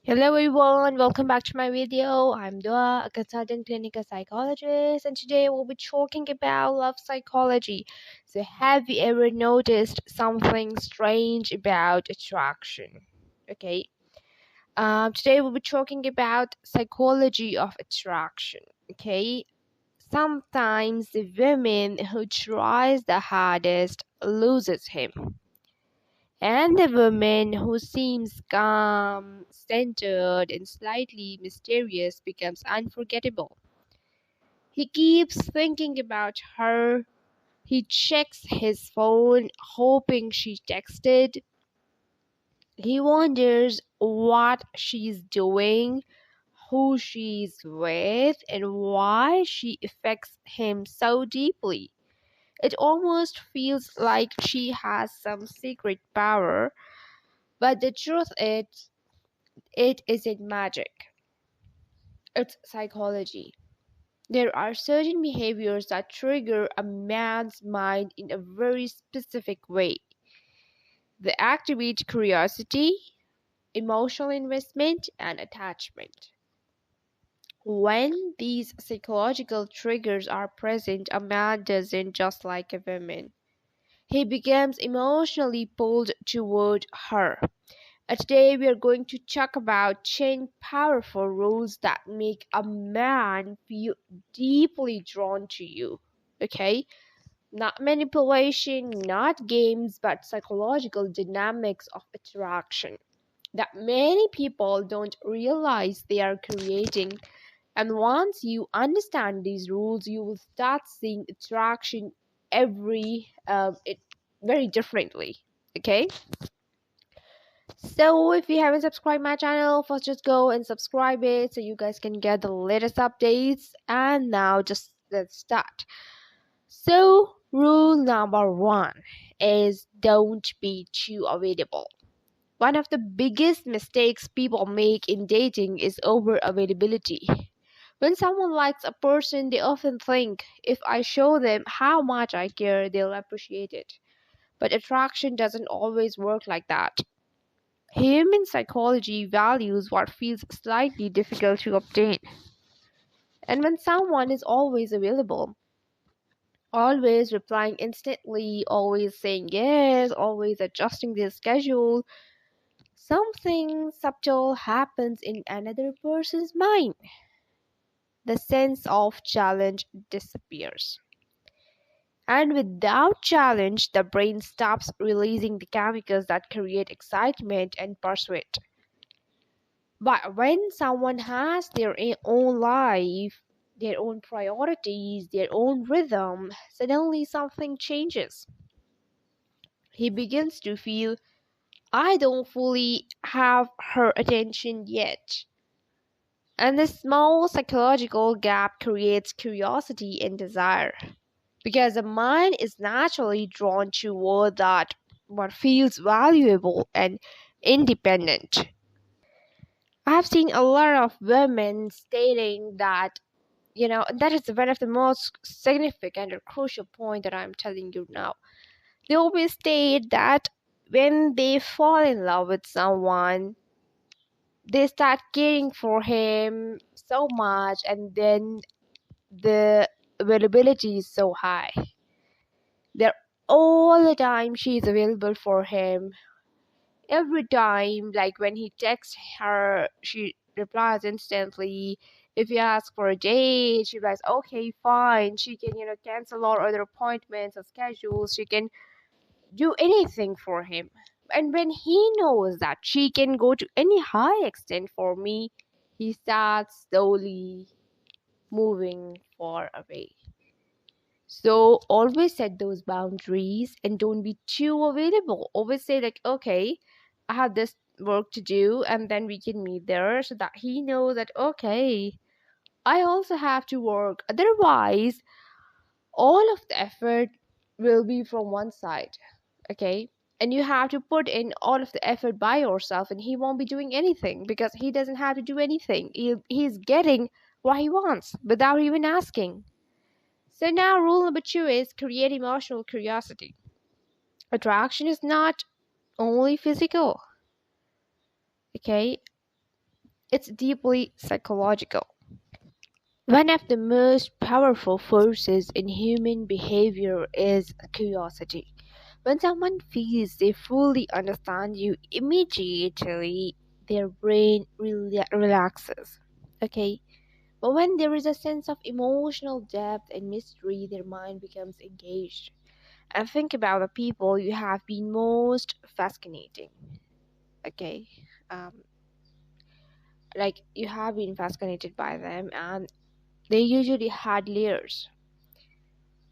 Hello everyone, welcome back to my video. I'm Dua, a consultant clinical psychologist, and today we'll be talking about love psychology. So, have you ever noticed something strange about attraction? Okay, today we'll be talking about psychology of attraction. Okay, sometimes the woman who tries the hardest loses him, and the woman who seems calm, centered, and slightly mysterious becomes unforgettable. He keeps thinking about her. He checks his phone, hoping she texted. He wonders what she's doing, who she's with, and why she affects him so deeply. It almost feels like she has some secret power, but the truth is, it isn't magic, it's psychology. There are certain behaviors that trigger a man's mind in a very specific way. They activate curiosity, emotional investment, and attachment. When these psychological triggers are present, a man doesn't just like a woman. He becomes emotionally pulled toward her. Today we are going to talk about 10 powerful rules that make a man feel deeply drawn to you. Okay? Not manipulation, not games, but psychological dynamics of attraction that many people don't realize they are creating. And once you understand these rules, you will start seeing attraction it very differently. Okay? So if you haven't subscribed my channel, first just go and subscribe it so you guys can get the latest updates. And now just let's start. So rule number one is don't be too available. One of the biggest mistakes people make in dating is over availability. When someone likes a person, they often think if I show them how much I care, they'll appreciate it. But attraction doesn't always work like that. Human psychology values what feels slightly difficult to obtain. And when someone is always available, always replying instantly, always saying yes, always adjusting their schedule, something subtle happens in another person's mind. The sense of challenge disappears. And without challenge, the brain stops releasing the chemicals that create excitement and pursuit. But when someone has their own life, their own priorities, their own rhythm, suddenly something changes. He begins to feel, I don't fully have her attention yet. And this small psychological gap creates curiosity and desire. Because the mind is naturally drawn toward that what feels valuable and independent. I have seen a lot of women stating that that is one of the most significant or crucial point that I'm telling you now. They always state that when they fall in love with someone, they start caring for him so much, and then the availability is so high. They're all the time she's available for him. Every time, like when he texts her, she replies instantly. If you ask for a date, she replies, okay, fine. She can, cancel all other appointments or schedules. She can do anything for him. And when he knows that she can go to any high extent for me, he starts slowly moving far away. So always set those boundaries and don't be too available. Always say, like, okay, I have this work to do, and then we can meet there so that he knows that, okay, I also have to work. Otherwise, all of the effort will be from one side, okay? And you have to put in all of the effort by yourself, and he won't be doing anything because he doesn't have to do anything. He's getting what he wants without even asking. So now rule number two is create emotional curiosity. Attraction is not only physical. Okay. It's deeply psychological. One of the most powerful forces in human behavior is curiosity. When someone feels they fully understand you, immediately their brain relaxes. Okay? But when there is a sense of emotional depth and mystery, their mind becomes engaged. And think about the people you have been most fascinating. Okay? Um, like you have been fascinated by them, and they usually had layers.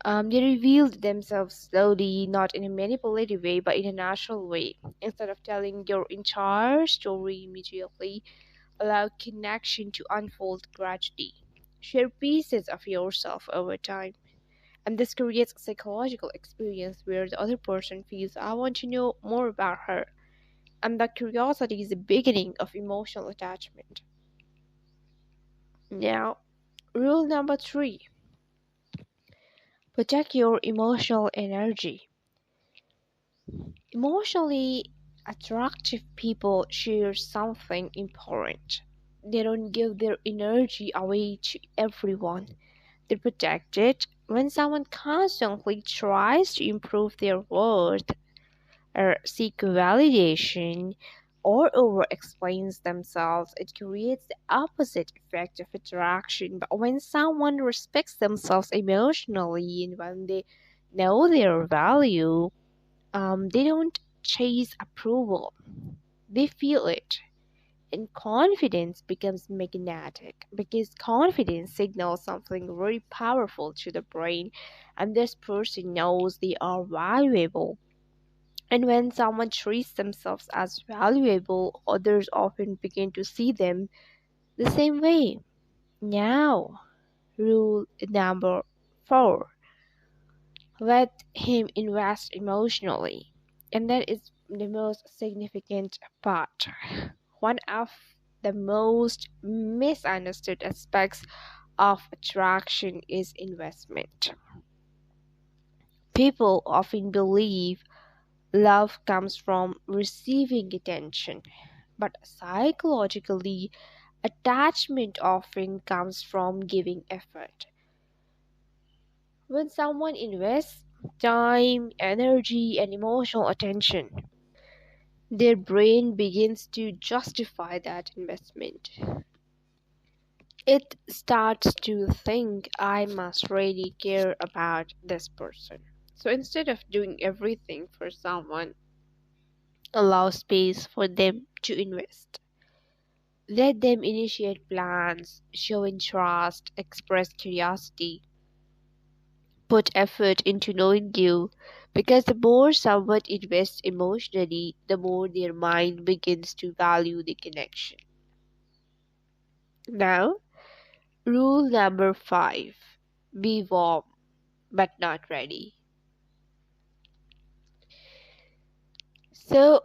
They revealed themselves slowly, not in a manipulative way, but in a natural way. Instead of telling your entire story immediately, allow connection to unfold gradually. Share pieces of yourself over time. And this creates a psychological experience where the other person feels, I want to know more about her. And that curiosity is the beginning of emotional attachment. Now, rule number three, protect your emotional energy. Emotionally attractive people share something important. They don't give their energy away to everyone. They protect it. When someone constantly tries to improve their worth or seek validation or over explains themselves, it creates the opposite effect of attraction. But when someone respects themselves emotionally and when they know their value, they don't chase approval, they feel it. And confidence becomes magnetic because confidence signals something very powerful to the brain, and this person knows they are valuable. And when someone treats themselves as valuable, others often begin to see them the same way. Now, rule number four, let him invest emotionally. And that is the most significant part. One of the most misunderstood aspects of attraction is investment. People often believe love comes from receiving attention, but psychologically, attachment often comes from giving effort. When someone invests time, energy, and emotional attention, their brain begins to justify that investment. It starts to think, I must really care about this person. So instead of doing everything for someone, allow space for them to invest. Let them initiate plans, show interest, express curiosity, put effort into knowing you, because the more someone invests emotionally, the more their mind begins to value the connection. Now, rule number five, be warm but not ready. So,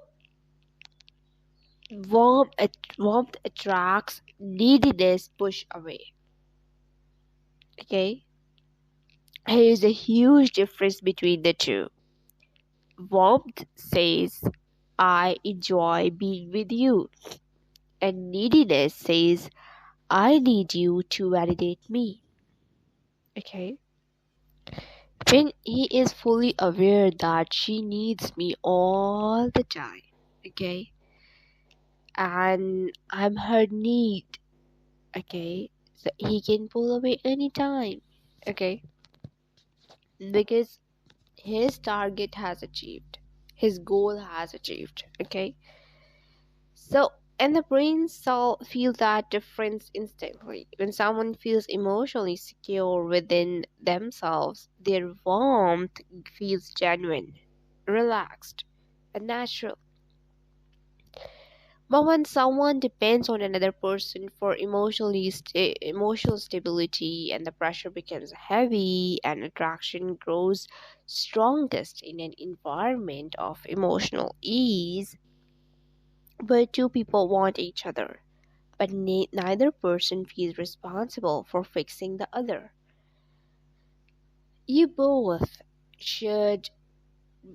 warmth attracts, neediness push away. Okay, here is a huge difference between the two. Warmth says, I enjoy being with you, and neediness says, I need you to validate me. Okay. When he is fully aware that she needs me all the time. Okay. And I'm her need. Okay. So he can pull away anytime. Okay. Because his target has achieved. His goal has achieved. Okay. So, and the brain cell feel that difference instantly. When someone feels emotionally secure within themselves, their warmth feels genuine, relaxed, and natural. But when someone depends on another person for emotional stability, and the pressure becomes heavy, and attraction grows strongest in an environment of emotional ease, where two people want each other but neither person feels responsible for fixing the other. You both should,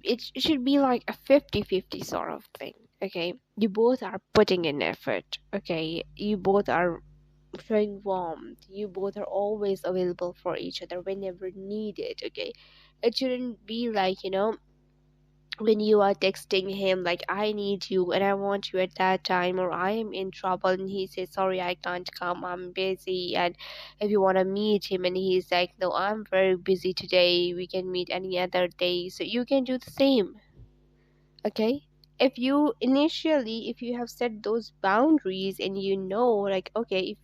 it should be like a 50-50 sort of thing. Okay, you both are putting in effort. Okay, you both are showing warmth. You both are always available for each other whenever needed. Okay, it shouldn't be like, when you are texting him like, I need you and I want you at that time, or I am in trouble, and he says, sorry, I can't come, I'm busy. And if you want to meet him and he's like, no, I'm very busy today, we can meet any other day, so you can do the same. Okay, if you have set those boundaries, and like, okay, if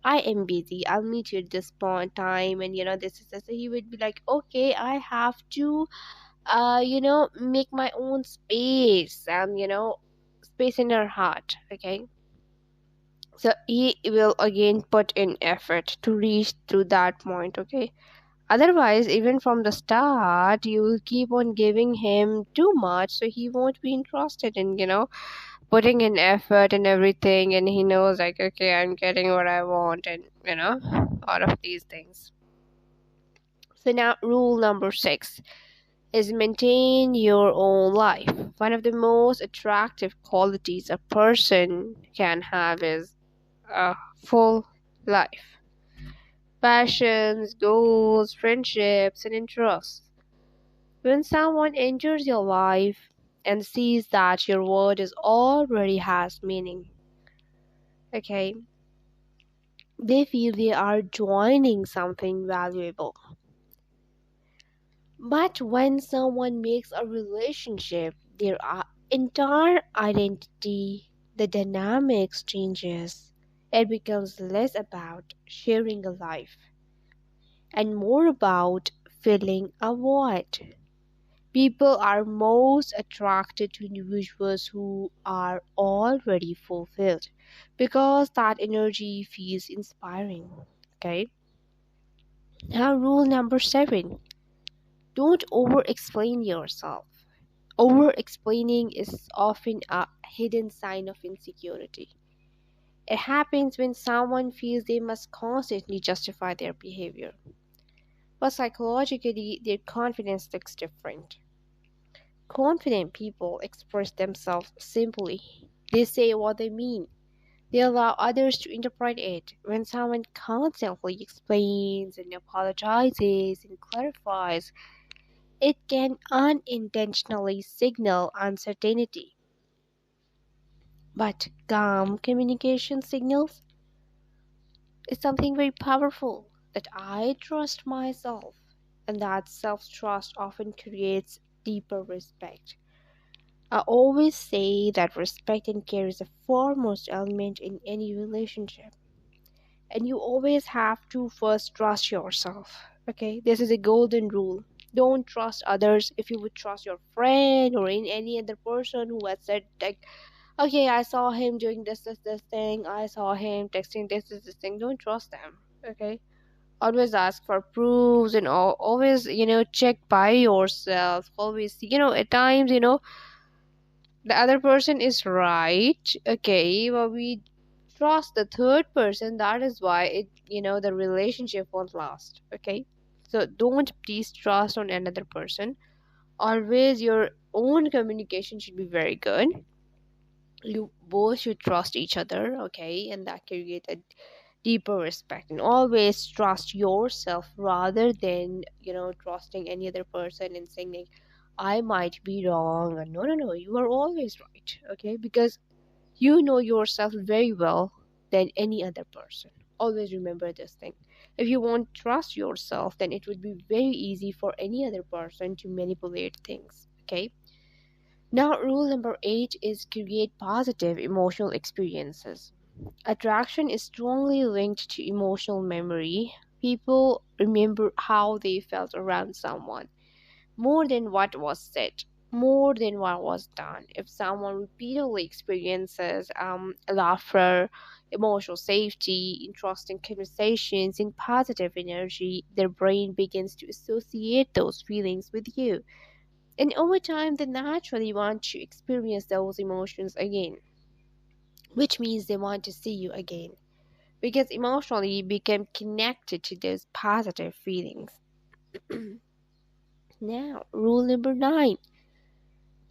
I am busy, I'll meet you at this point time, and this is this, he would be like, okay, I have to make my own space, and space in her heart. Okay, so he will again put in effort to reach through that point. Okay, otherwise, even from the start, you will keep on giving him too much, so he won't be interested in putting in effort and everything, and he knows like, okay, I'm getting what I want, and all of these things. So now, rule number 6 is maintain your own life. One of the most attractive qualities a person can have is a full life. Passions, goals, friendships, and interests. When someone enters your life and sees that your word is already has meaning, okay, they feel they are joining something valuable. But when someone makes a relationship their entire identity, the dynamics changes. It becomes less about sharing a life and more about filling a void. People are most attracted to individuals who are already fulfilled because that energy feels inspiring. Okay. Now, rule number 7, don't over explain yourself. Over explaining is often a hidden sign of insecurity. It happens when someone feels they must constantly justify their behavior. But psychologically, their confidence looks different. Confident people express themselves simply. They say what they mean. They allow others to interpret it. When someone constantly explains and apologizes and clarifies, it can unintentionally signal uncertainty. But calm communication signals is something very powerful, that I trust myself, and that self trust often creates deeper respect. I always say that respect and care is the foremost element in any relationship, and you always have to first trust yourself. Okay, this is a golden rule. Don't trust others. If you would trust your friend or in any other person who has said like, okay, I saw him doing this thing, I saw him texting this thing, don't trust them. Okay, always ask for proofs, and always check by yourself. Always, at times, the other person is right. Okay, well, we trust the third person, that is why the relationship won't last. Okay, so don't please trust on another person. Always your own communication should be very good. You both should trust each other. Okay, and that create a deeper respect, and always trust yourself rather than trusting any other person and saying like, I might be wrong. And no, you are always right. Okay, because you know yourself very well than any other person. Always remember this thing. If you won't trust yourself, then it would be very easy for any other person to manipulate things. Okay, now rule number 8 is create positive emotional experiences. Attraction is strongly linked to emotional memory. People remember how they felt around someone more than what was said, more than what was done. If someone repeatedly experiences laughter, emotional safety, interesting conversations, and positive energy, their brain begins to associate those feelings with you. And over time, they naturally want to experience those emotions again, which means they want to see you again because emotionally you become connected to those positive feelings. Now, rule number 9,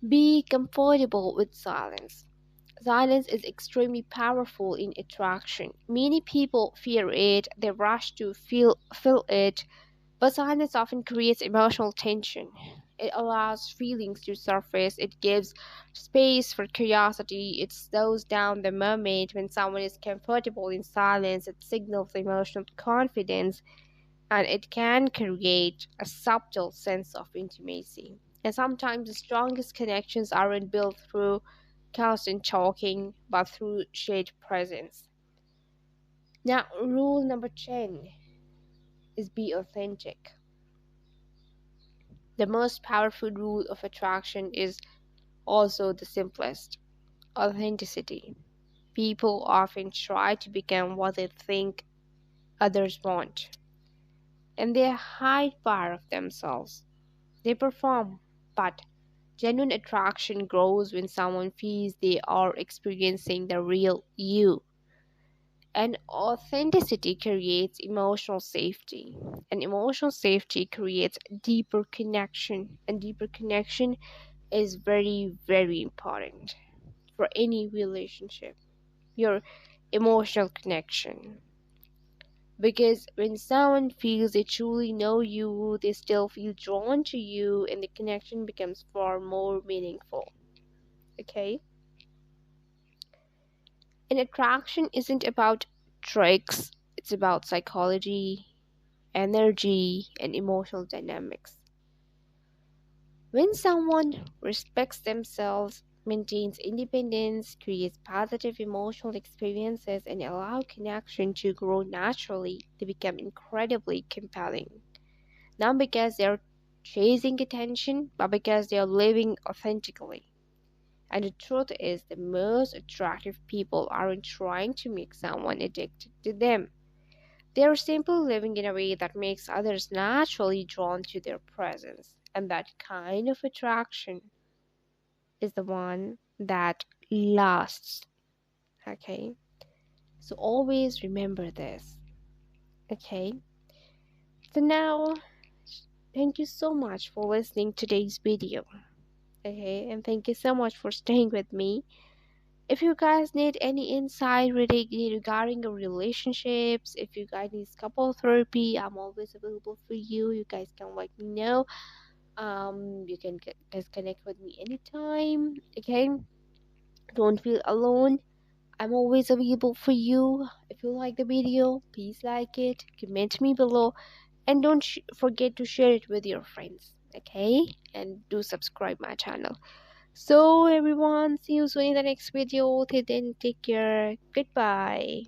Be comfortable with silence. Silence is extremely powerful in attraction. Many people fear it, they rush to feel it, but silence often creates emotional tension. It allows feelings to surface, it gives space for curiosity, it slows down the moment. When someone is comfortable in silence, it signals emotional confidence, and it can create a subtle sense of intimacy. And sometimes the strongest connections aren't built through constant talking, but through shared presence. Now, rule number 10 is be authentic. The most powerful rule of attraction is also the simplest: authenticity. People often try to become what they think others want, and they hide part of themselves. They perform, but genuine attraction grows when someone feels they are experiencing the real you. And authenticity creates emotional safety. And emotional safety creates deeper connection. And deeper connection is very, very important for any relationship. Your emotional connection. Because when someone feels they truly know you, they still feel drawn to you, and the connection becomes far more meaningful. Okay? And attraction isn't about tricks, it's about psychology, energy, and emotional dynamics. When someone respects themselves, maintains independence, creates positive emotional experiences, and allow connection to grow naturally, they become incredibly compelling. Not because they're chasing attention, but because they're living authentically. And the truth is, the most attractive people aren't trying to make someone addicted to them. They're simply living in a way that makes others naturally drawn to their presence. And that kind of attraction is the one that lasts. Okay? So always remember this. Okay? So now, thank you so much for listening to today's video. Okay? And thank you so much for staying with me. If you guys need any insight regarding your relationships, if you guys need couple therapy, I'm always available for you. You guys can let me know. You can guys connect with me anytime. Okay, don't feel alone. I'm always available for you. If you like the video, please like it, comment me below, and don't forget to share it with your friends. Okay, and do subscribe my channel. So everyone, see you soon in the next video. Till then, take care. Goodbye.